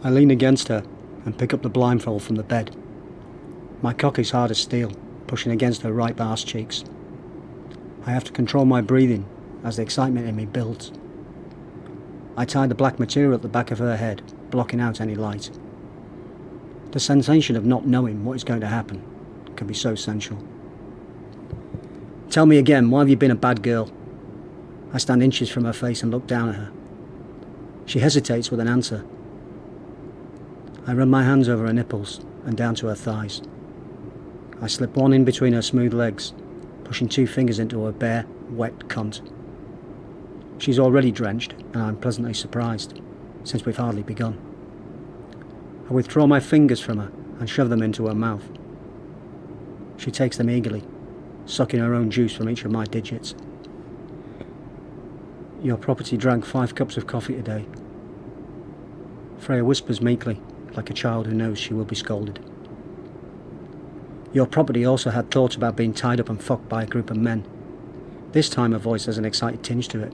I lean against her and pick up the blindfold from the bed. My cock is hard as steel, pushing against her ripe arse cheeks. I have to control my breathing as the excitement in me builds. I tie the black material at the back of her head, blocking out any light. The sensation of not knowing what is going to happen can be so sensual. Tell me again, why have you been a bad girl? I stand inches from her face and look down at her. She hesitates with an answer. I run my hands over her nipples and down to her thighs. I slip one in between her smooth legs, pushing 2 fingers into her bare, wet cunt. She's already drenched, and I'm pleasantly surprised, since we've hardly begun. I withdraw my fingers from her and shove them into her mouth. She takes them eagerly, sucking her own juice from each of my digits. Your property drank 5 cups of coffee today. Freya whispers meekly, like a child who knows she will be scolded. Your property also had thoughts about being tied up and fucked by a group of men. This time her voice has an excited tinge to it.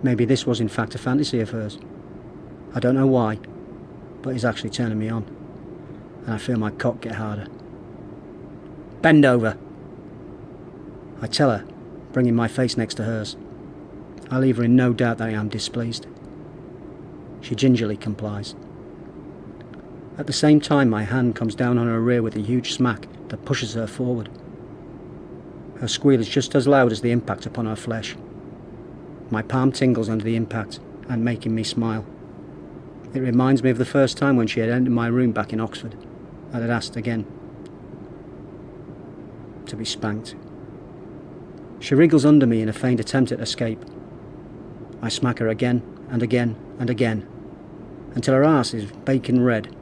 Maybe this was in fact a fantasy of hers. I don't know why, but it's actually turning me on, and I feel my cock get harder. Bend over, I tell her, bringing my face next to hers. I leave her in no doubt that I am displeased. She gingerly complies. At the same time, my hand comes down on her rear with a huge smack that pushes her forward. Her squeal is just as loud as the impact upon her flesh. My palm tingles under the impact and making me smile. It reminds me of the first time when she had entered my room back in Oxford and had asked again to be spanked. She wriggles under me in a faint attempt at escape. I smack her again and again and again, until her arse is bacon red,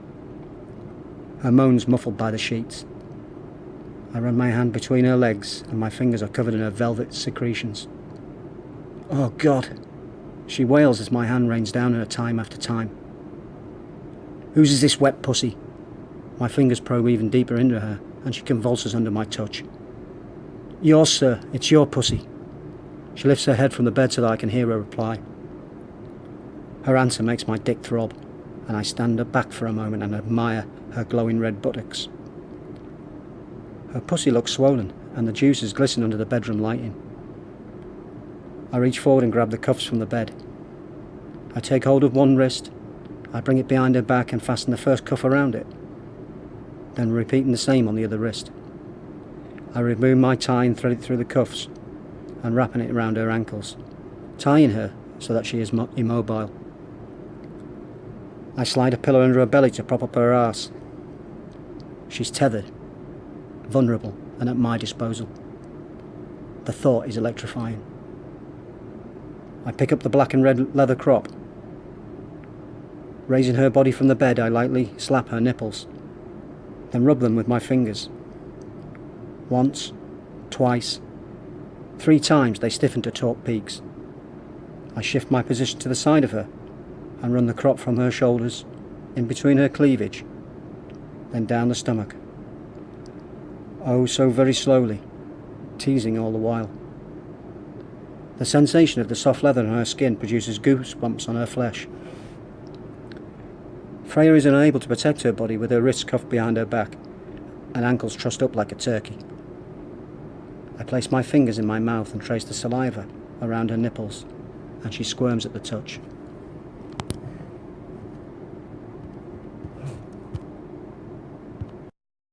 her moans muffled by the sheets. I run my hand between her legs and my fingers are covered in her velvet secretions. Oh God! She wails as my hand rains down on her time after time. Whose is this wet pussy? My fingers probe even deeper into her and she convulses under my touch. Yours, sir. It's your pussy. She lifts her head from the bed so that I can hear her reply. Her answer makes my dick throb, and I stand back for a moment and admire her glowing red buttocks. Her pussy looks swollen, and the juices glisten under the bedroom lighting. I reach forward and grab the cuffs from the bed. I take hold of one wrist, I bring it behind her back and fasten the first cuff around it, then repeating the same on the other wrist. I remove my tie and thread it through the cuffs, and wrapping it around her ankles, tying her so that she is immobile. I slide a pillow under her belly to prop up her arse. She's tethered, vulnerable, and at my disposal. The thought is electrifying. I pick up the black and red leather crop. Raising her body from the bed, I lightly slap her nipples, then rub them with my fingers. Once, twice, 3 times they stiffen to taut peaks. I shift my position to the side of her and run the crop from her shoulders, in between her cleavage, then down the stomach. Oh, so very slowly, teasing all the while. The sensation of the soft leather on her skin produces goosebumps on her flesh. Freya is unable to protect her body with her wrists cuffed behind her back and ankles trussed up like a turkey. I place my fingers in my mouth and trace the saliva around her nipples, and she squirms at the touch.